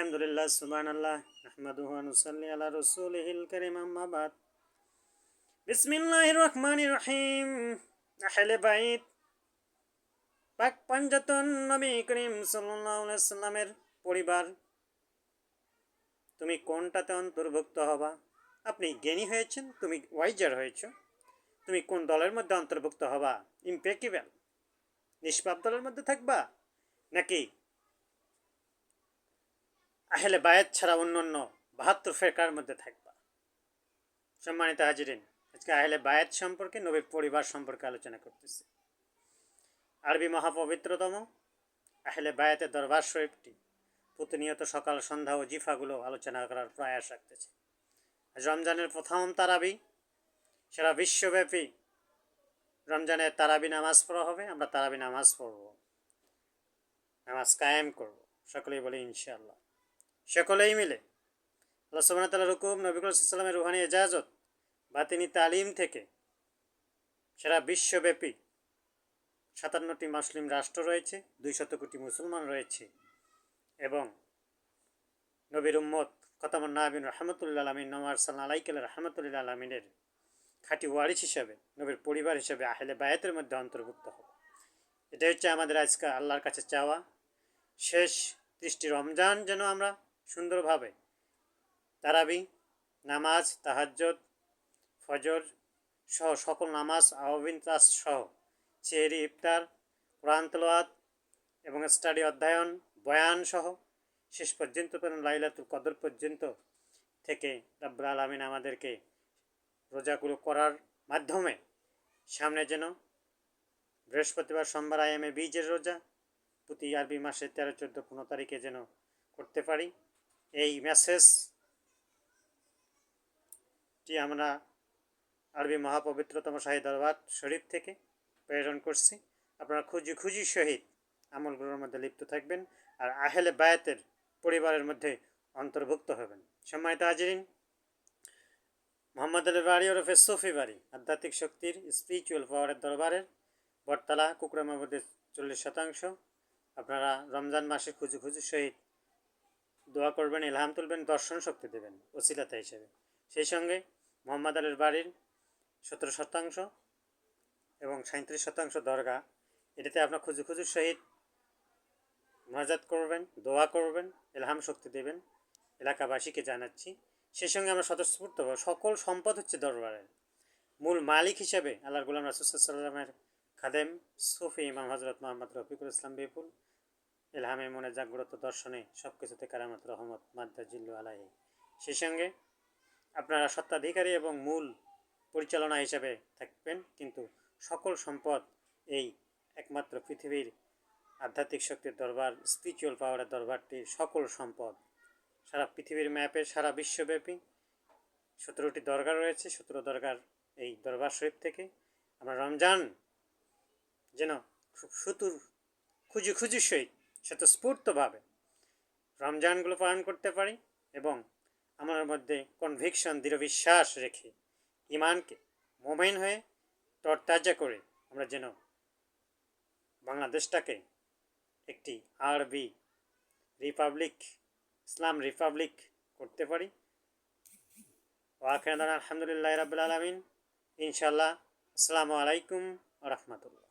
আলহামদুলিল্লাহ সুবহানাল্লাহ নাহমাদুহু ওয়া নুসাল্লি আলা রাসূলিহিল কারীম আম্মা বাদ বিসমিল্লাহির রহমানির রহিম আহলে বাইত পাক পাঞ্জাতন নবী করিম সাল্লাল্লাহু আলাইহি সাল্লামের পরিবার তুমি কোনটাতে অন্তর্ভুক্ত হবা? আপনি জ্ঞানী হয়েছেন, তুমি ওয়াইজার হয়েছো, তুমি কোন দলের মধ্যে অন্তর্ভুক্ত হবা? ইমপেকেবল নিষ্পাপ দলের মধ্যে থাকবা নাকি আহলে বায়াত ছাড়া অন্যান্য ৭২ ফেরকার মধ্যে থাকবা? সম্মানিত হাজিরিন, আজকে আহলে বায়াত সম্পর্কে, নবীর পরিবার সম্পর্কে আলোচনা করতেছি। আরবি মহাপবিত্রতম আহলে বায়াতের দরবার শরীফটি প্রতিনিয়ত সকাল সন্ধ্যা ও জিফাগুলো আলোচনা করার প্রয়াস রাখতেছে। আজ রমজানের প্রথম তারাবি, সারা বিশ্বব্যাপী রমজানের তারাবি নামাজ পড়া হবে। আমরা তারাবি নামাজ পড়ব, নামাজ কায়েম করব, সকলেই বলি ইনশাআল্লাহ। সকলেই মিলে আল্লাহ সুবহানাহু ওয়া তাআলার হুকুম, নবী করিম সাল্লাল্লাহু আলাইহি ওয়াসাল্লামের রুহানি ইজাজত, বাতিনি তালিম থেকে সারা বিশ্বব্যাপী ৫৭টি মুসলিম রাষ্ট্র রয়েছে, ২০০ কোটি মুসলমান রয়েছে এবং নবীর উম্মত খতামুন নাবিয়িন রাহমাতুল্লিল আলামিন নওয়ার সাল্লাল্লাহু আলাইহি রাহমাতুল্লিল আলামিনের খাঁটি ওয়ারিস হিসাবে, নবীর পরিবার হিসাবে আহলে বায়াতের মধ্যে অন্তর্ভুক্ত হবে। এটা হচ্ছে আমাদের আজকে আল্লাহর কাছে চাওয়া। শেষ ৩০টি রমজান যেন আমরা সুন্দরভাবে তারাবি নামাজ, তাহাজ্জুদ, ফজর সহ সকল নামাজ, আওয়াবিন তাস সহ সেহরি, ইফতার, কোরআন তেলাওয়াত এবং স্টাডি অধ্যয়ন, বয়ান সহ শেষ পর্যন্ত লাইলাতুল কদর পর্যন্ত থেকে রব্বুল আলামিন আমাদেরকে রোজাগুলো করার মাধ্যমে সামনে যেন বৃহস্পতিবার, সোমবার আইয়ামে বীজের রোজা প্রতি আরবি মাসের ১৩, ১৪, ১৫ তারিখে যেন করতে পারি। এই মেসেজটি আমরা আরবি মহাপবিত্রতম শাহী দরবার শরীফ থেকে প্রেরণ করছি। আপনারা খুশি সহিত আমলগুলোর মধ্যে লিপ্ত থাকবেন আর আহলে বায়াতের পরিবারের মধ্যে অন্তর্ভুক্ত হবেন। সম্মানিত হাজিরিন, মোহাম্মদ আলী বাড়ি ওরফে সুফি বাড়ি আধ্যাত্মিক শক্তির স্পিরিচুয়াল পাওয়ারের দরবারের বটতলা, কুকরামা মধ্যে 40%। আপনারা রমজান মাসে খুশি সহিত দোয়া করবেন, ইলহাম তুলবেন, দর্শন শক্তি দেবেন ওসিলাতা হিসেবে। সেই সঙ্গে মোহাম্মদ আলীর বাড়ির 17% এবং 37% দরগা, এটাতে আপনার খুশি সহিত মোনাজাত করবেন, দোয়া করবেন, ইলহাম শক্তি দেবেন এলাকাবাসীকে জানাচ্ছি। সেই সঙ্গে আমরা স্বতঃস্ফূর্ত সকল সম্পদ হচ্ছে দরবারের মূল মালিক হিসেবে আল্লাহর গোলাম রাসূল সাল্লাল্লাহু আলাইহি ওয়াসাল্লামের খাদেম সুফি ইমাম হযরত মুহাম্মদ রফিকুল ইসলাম বিপুল ইলহামে মনে জাগ্রত দর্শনে সব কিছুতে কারামত রহমত মাদ্দা জিল্লু আলাইহি। সেই সঙ্গে আপনারা স্বত্বাধিকারী এবং মূল পরিচালনা হিসাবে থাকবেন, কিন্তু সকল সম্পদ এই একমাত্র পৃথিবীর আধ্যাত্মিক শক্তির দরবার, স্পিরিচুয়াল পাওয়ারের দরবারটির সকল সম্পদ সারা পৃথিবীর ম্যাপে সারা বিশ্বব্যাপী 17টি দরগা রয়েছে। 17 দরগার এই দরবার শরীফ থেকে আমরা রমজান যেন খুব খুশি সহিত স্বতঃস্ফূর্তভাবে রমজানগুলো পালন করতে পারি এবং আমার মধ্যে কনভিকশন, দৃঢ় বিশ্বাস রেখে ইমানকে মোমেন হয়ে তরতাজা করে আমরা যেন বাংলাদেশটাকে একটি আরবি রিপাবলিক, ইসলাম রিপাবলিক করতে পারি। আলহামদুলিল্লাহ রাব্বিল আলামিন। ইনশাআল্লাহ। আসসালামু আলাইকুম ওয়া রাহমাতুল্লাহ।